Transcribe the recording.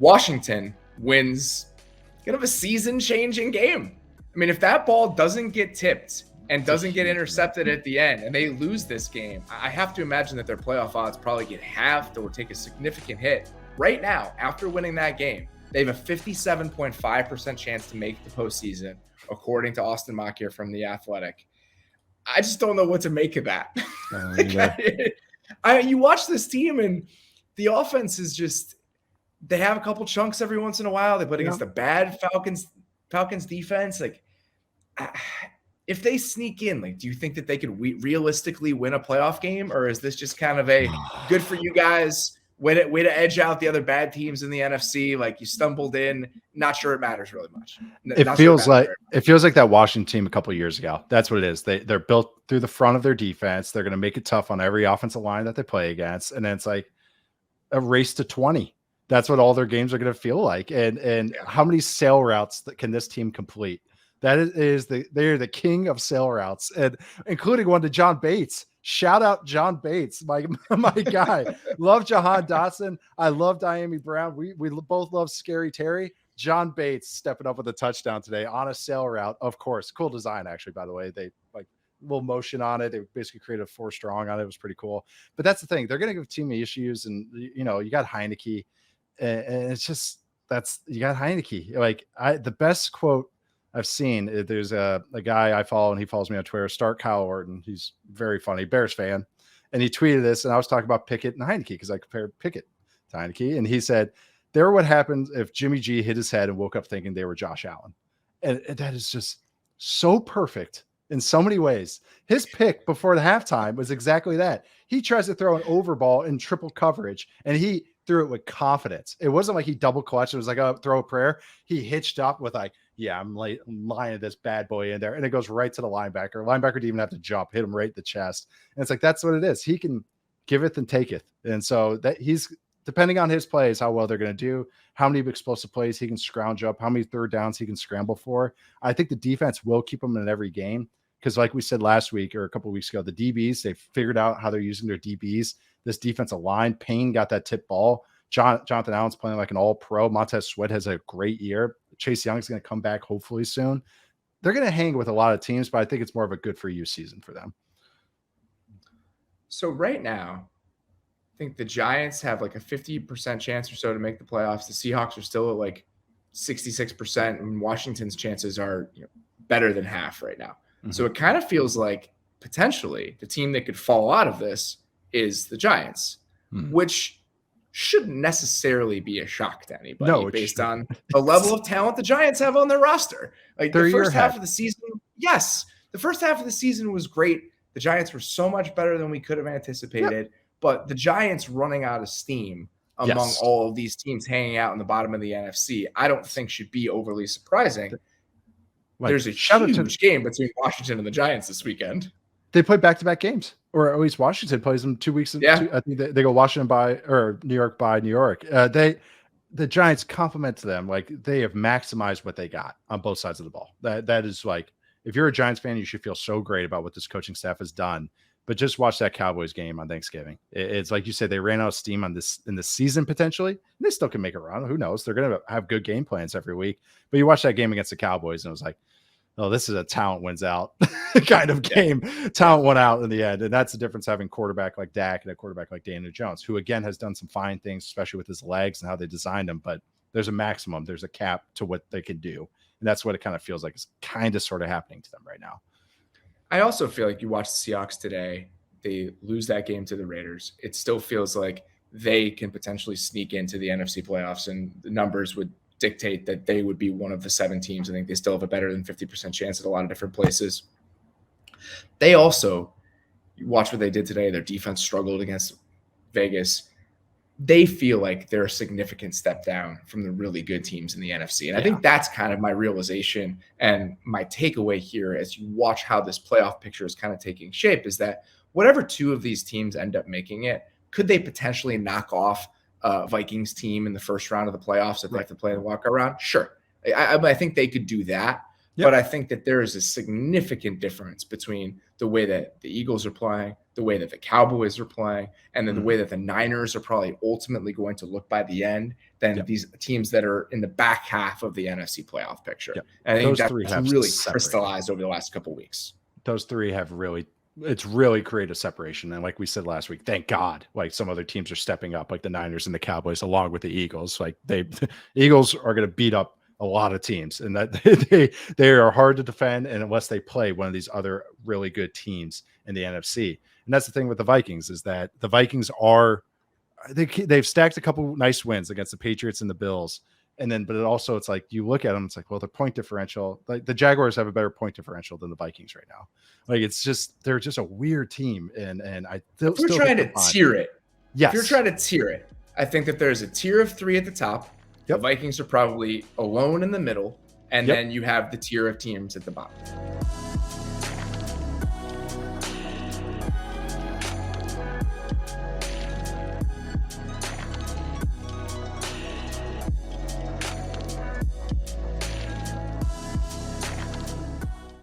Washington wins kind of a season-changing game. I mean, if that ball doesn't get tipped and doesn't get intercepted at the end and they lose this game, I have to imagine that their playoff odds probably get halved or take a significant hit. Right now, after winning that game, they have a 57.5% chance to make the postseason, according to Austin Mock here from The Athletic. I just don't know what to make of that. You watch this team and the offense is just, they have a couple chunks every once in a while. They put against the bad Falcons defense. Like, if they sneak in, like, do you think that they could realistically win a playoff game? Or is this just kind of a good for you guys, way to edge out the other bad teams in the NFC? Like, you stumbled in, not sure it matters really much. It feels like that Washington team a couple of years ago. That's what it is. They're built through the front of their defense. They're going to make it tough on every offensive line that they play against. And then it's like a race to 20. That's what all their games are going to feel like. And how many sail routes can this team complete? They're the king of sail routes, and including one to John Bates. Shout out John Bates, my guy. Love Jahan Dotson. I love Diami Brown. We both love Scary Terry. John Bates stepping up with a touchdown today on a sail route. Of course, cool design actually. By the way, they like little motion on it. They basically created a 4 strong on it. It was pretty cool. But that's the thing. They're going to give team issues, and you got Heinicke, and it's just you got Heinicke. Like the best quote I've seen, there's a guy I follow, and he follows me on Twitter, Start Kyle Orton. He's very funny, Bears fan. And he tweeted this, and I was talking about Pickett and Heinicke because I compared Pickett to Heinicke. And he said, "There what happens if Jimmy G hit his head and woke up thinking they were Josh Allen." And that is just so perfect in so many ways. His pick before the halftime was exactly that. He tries to throw an over ball in triple coverage, and he threw it with confidence. It wasn't like he double clutched. It was like a throw a prayer. He hitched up with like, yeah, I'm lying this bad boy in there. And it goes right to the linebacker. Linebacker didn't even have to jump, hit him right in the chest. And it's like, that's what it is. He can giveth and taketh. And so that he's, depending on his plays, how well they're going to do, how many explosive plays he can scrounge up, how many third downs he can scramble for. I think the defense will keep him in every game. Because like we said last week or a couple of weeks ago, the DBs, they figured out how they're using their DBs. This defensive line, Payne got that tip ball. Jonathan Allen's playing like an all-pro. Montez Sweat has a great year. Chase Young's going to come back hopefully soon. They're going to hang with a lot of teams, but I think it's more of a good for you season for them. So right now, I think the Giants have like a 50% chance or so to make the playoffs. The Seahawks are still at like 66%, and Washington's chances are better than half right now. Mm-hmm. So it kind of feels like potentially the team that could fall out of this is the Giants, which shouldn't necessarily be a shock to anybody based on the level of talent the Giants have on their roster. Like the first half of the season, the first half of the season was great. The Giants were so much better than we could have anticipated, but the Giants running out of steam among all of these teams hanging out in the bottom of the NFC, I don't think should be overly surprising. There's a huge game between Washington and the Giants this weekend. They play back-to-back games, or at least Washington plays them 2 weeks. I think they go Washington or New York by New York. The Giants compliment to them. Like they have maximized what they got on both sides of the ball. That is like, if you're a Giants fan, you should feel so great about what this coaching staff has done. But just watch that Cowboys game on Thanksgiving. It's like you said, they ran out of steam in this season potentially. They still can make a run. Who knows? They're going to have good game plans every week. But you watch that game against the Cowboys, and it was like, oh, this is a talent wins out kind of game. Talent won out in the end. And that's the difference having quarterback like Dak and a quarterback like Daniel Jones, who again has done some fine things, especially with his legs and how they designed him. But there's a maximum, there's a cap to what they can do. And that's what it kind of feels like is kind of sort of happening to them right now. I also feel like you watch the Seahawks today, they lose that game to the Raiders. It still feels like they can potentially sneak into the NFC playoffs, and the numbers would dictate that they would be one of the 7 teams. I think they still have a better than 50% chance at a lot of different places. They also, you watch what they did today. Their defense struggled against Vegas. They feel like they're a significant step down from the really good teams in the NFC. And I think that's kind of my realization and my takeaway here as you watch how this playoff picture is kind of taking shape, is that whatever 2 of these teams end up making it, could they potentially knock off Vikings team in the first round of the playoffs if they have to play in the walkout round? Sure. I think they could do that. Yep. But I think that there is a significant difference between the way that the Eagles are playing, the way that the Cowboys are playing, and then the Mhm. way that the Niners are probably ultimately going to look by the end than Yep. these teams that are in the back half of the NFC playoff picture. Yep. And I think Those that's three have really separated. crystallized over the last couple of weeks. Those three have it's really created a separation. And like we said last week, thank God, like some other teams are stepping up, like the Niners and the Cowboys, along with the Eagles. Like the Eagles are going to beat up a lot of teams, and that they are hard to defend, and unless they play one of these other really good teams in the NFC. And that's the thing with the Vikings, is that the Vikings they've stacked a couple nice wins against the Patriots and the Bills. And then, but it's like you look at them, it's like, well, the point differential, like the Jaguars have a better point differential than the Vikings right now. Like they're just a weird team. And I if you're trying to tier it, yes. If you're trying to tier it, I think that there's a tier of 3 at the top. Yep. The Vikings are probably alone in the middle, and then you have the tier of teams at the bottom.